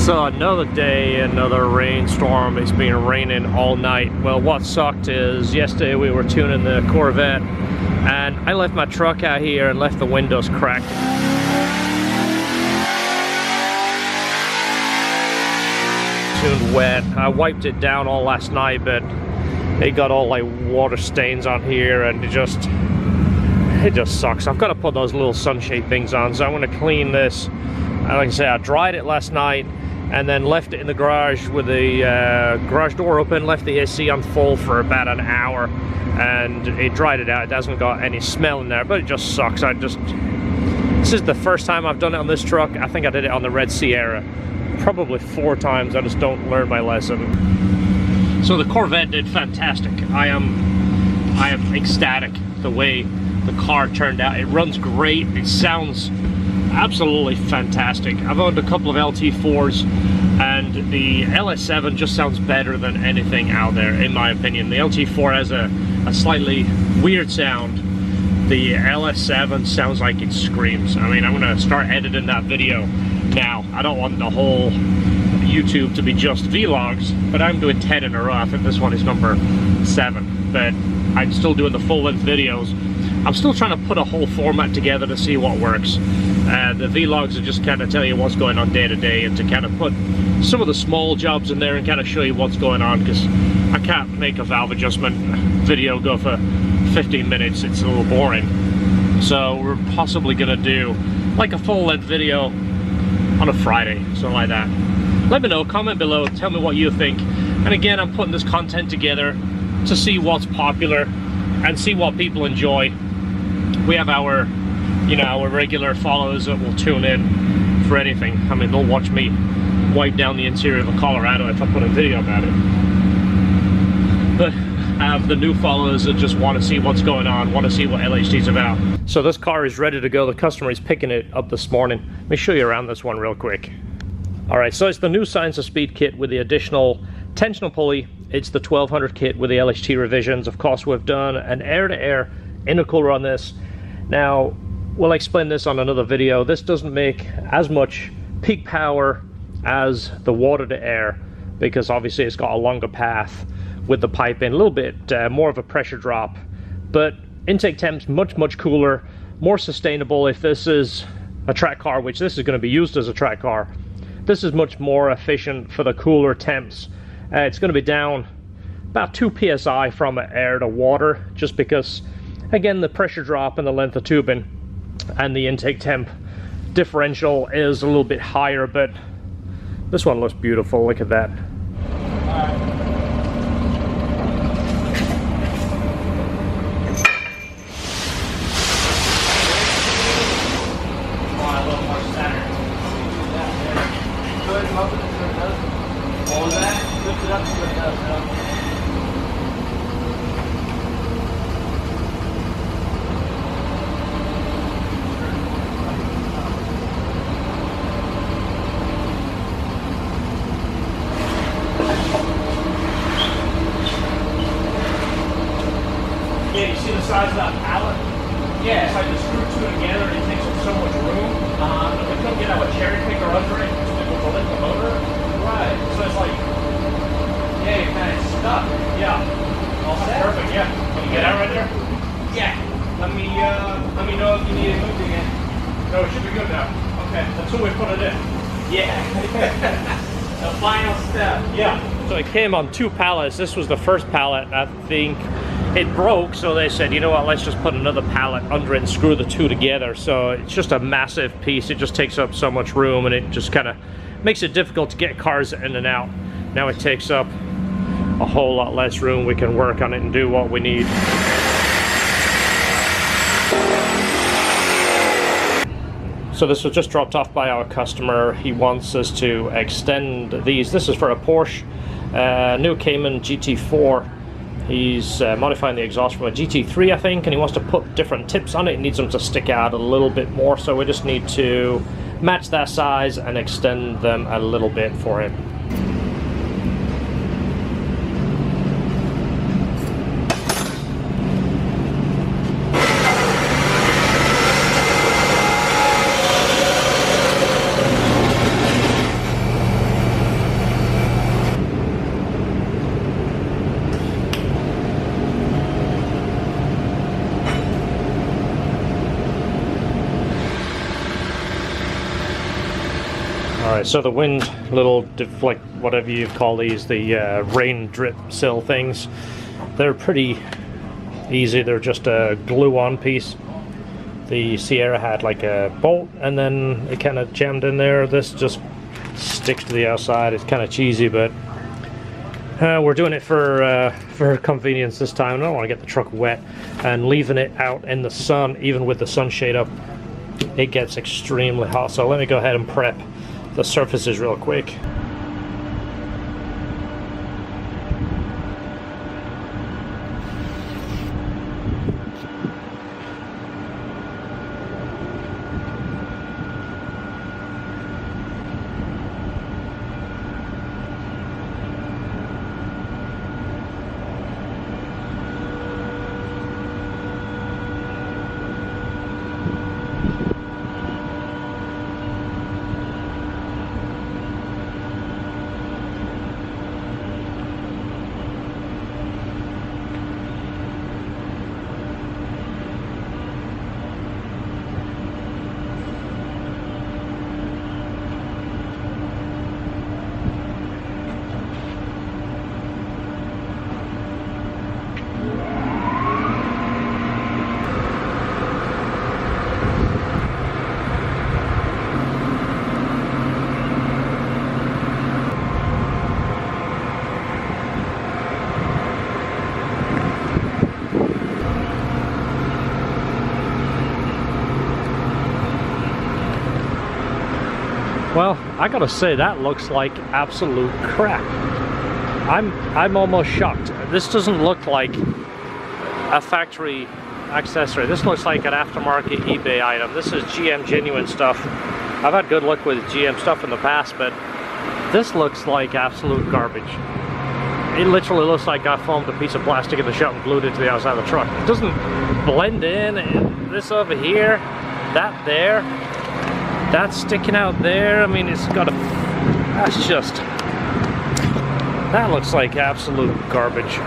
So another day, another rainstorm. It's been raining all night. Well, what sucked is yesterday we were tuning the Corvette and I left my truck out here and left the windows cracked. Tuned wet. I wiped it down all last night, but it got all like water stains on here and it just sucks. I've got to put those little sunshade things on, so I'm going to clean this. Like I said, I dried it last night and then left it in the garage with the garage door open, left the AC on full for about an hour, and it dried it out. It hasn't got any smell in there, but it just sucks. This is the first time I've done it on this truck. I think I did it on the Red Sierra probably 4 times. I just don't learn my lesson. So the Corvette did fantastic. I am ecstatic the way the car turned out. It runs great. It sounds absolutely fantastic. I've owned a couple of LT4s and the LS7 just sounds better than anything out there, in my opinion. The LT4 has a slightly weird sound. The LS7 sounds like it screams. I mean, I'm gonna start editing that video now. I don't want the whole YouTube to be just vlogs, but I'm doing 10 in a row. I think this one is number 7, but I'm still doing the full-length videos. I'm still trying to put a whole format together to see what works. The vlogs are just kind of tell you what's going on day to day, and to kind of put some of the small jobs in there and kind of show you what's going on, because I can't make a valve adjustment video go for 15 minutes. It's a little boring. So we're possibly gonna do like a full-length video on a Friday, something like that. Let me know, comment below, tell me what you think. And again, I'm putting this content together to see what's popular and see what people enjoy. We have our, our regular followers that will tune in for anything. I mean, they'll watch me wipe down the interior of a Colorado if I put a video about it. But I have the new followers that just want to see what's going on, want to see what LHD's about. So this car is ready to go. The customer is picking it up this morning. Let me show you around this one real quick. All right, so it's the new Science of Speed kit with the additional tensional pulley. It's the 1200 kit with the LHT revisions. Of course, we've done an air-to-air intercooler on this. Now, we'll explain this on another video. This doesn't make as much peak power as the water-to-air because obviously it's got a longer path with the pipe in, a little bit more of a pressure drop. But intake temp's much cooler, more sustainable. If this is a track car, which this is going to be used as a track car, this is much more efficient for the cooler temps. It's going to be down about 2 psi from air to water, just because, again, the pressure drop and the length of tubing and the intake temp differential is a little bit higher, but this one looks beautiful. Look at that. Yeah, you see the size of that pallet? Yeah, it's like the screw two together and it takes up so much room. We couldn't get out a cherry picker under it to lift the motor. Right. So it's like, yeah, you're kind of stuck. Yeah. All set? Perfect, yeah. Can you get out right there? Yeah. Let me know if you need it moved again. No, it should be good now. Okay, that's when we put it in. Yeah. The final step. Yeah. So it came on 2 pallets. This was the first pallet. I think it broke, so they said, you know what, let's just put another pallet under it and screw the 2 together. So it's just a massive piece. It just takes up so much room and it just kind of makes it difficult to get cars in and out. Now it takes up a whole lot less room. We can work on it and do what we need. So this was just dropped off by our customer. He wants us to extend these. This is for a Porsche new Cayman GT4. He's modifying the exhaust from a GT3, I think, and he wants to put different tips on it. He needs them to stick out a little bit more, so we just need to match that size and extend them a little bit for him. Alright, so the wind little deflect, whatever you call these, the rain drip sill things, they're pretty easy. They're just a glue-on piece. The Sierra had like a bolt and then it kind of jammed in there. This just sticks to the outside. It's kind of cheesy, but we're doing it for convenience this time. I don't want to get the truck wet, and leaving it out in the sun, even with the sunshade up, it gets extremely hot. So let me go ahead and prep the surfaces real quick. Well, I gotta say, that looks like absolute crap. I'm almost shocked. This doesn't look like a factory accessory. This looks like an aftermarket eBay item. This is GM genuine stuff. I've had good luck with GM stuff in the past, but this looks like absolute garbage. It literally looks like I foamed a piece of plastic in the shop and glued it to the outside of the truck. It doesn't blend in. This over here, that there, that's sticking out there. I mean, it's got a, that's just, that looks like absolute garbage.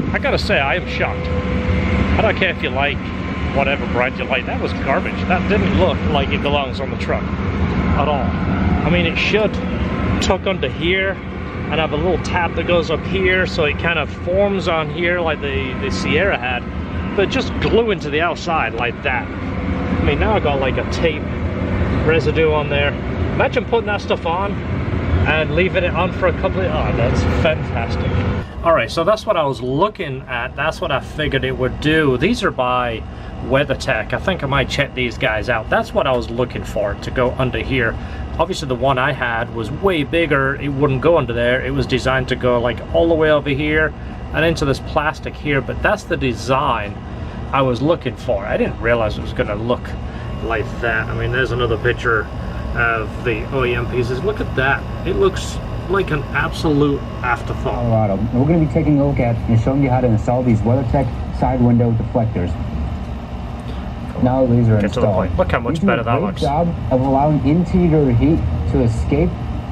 I gotta say, I am shocked. I don't care if you like whatever brand you like. That was garbage. That didn't look like it belongs on the truck at all. I mean, it should tuck under here and have a little tab that goes up here so it kind of forms on here like the Sierra had, but just glue into the outside like that. I mean, now I got like a tape residue on there. Imagine putting that stuff on and leaving it on for a couple of, oh, that's fantastic. All right, so that's what I was looking at. That's what I figured it would do. These are by WeatherTech. I think I might check these guys out. That's what I was looking for, to go under here. Obviously the one I had was way bigger. It wouldn't go under there. It was designed to go like all the way over here and into this plastic here, but that's the design I was looking for. I didn't realize it was gonna look like that. I mean, there's another picture of the OEM pieces. Look at that. It looks like an absolute afterthought. Colorado. And we're going to be taking a look at and showing you how to install these WeatherTech side window deflectors. Now these are installed. Look how much better that looks. Job of allowing interior heat to escape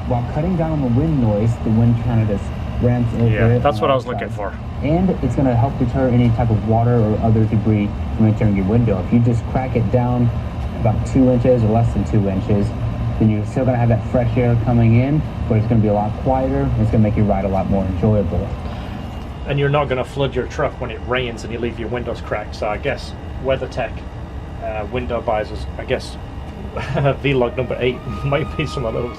while cutting down on the wind noise. The wind kind of just ramps over it. Yeah, that's what I was looking for. And it's going to help deter any type of water or other debris from entering your window. If you just crack it down about 2 inches or less than 2 inches, then you're still going to have that fresh air coming in, but it's going to be a lot quieter, and it's going to make your ride a lot more enjoyable. And you're not going to flood your truck when it rains and you leave your windows cracked. So I guess WeatherTech window visors, I guess vlog number 8 might be some of those.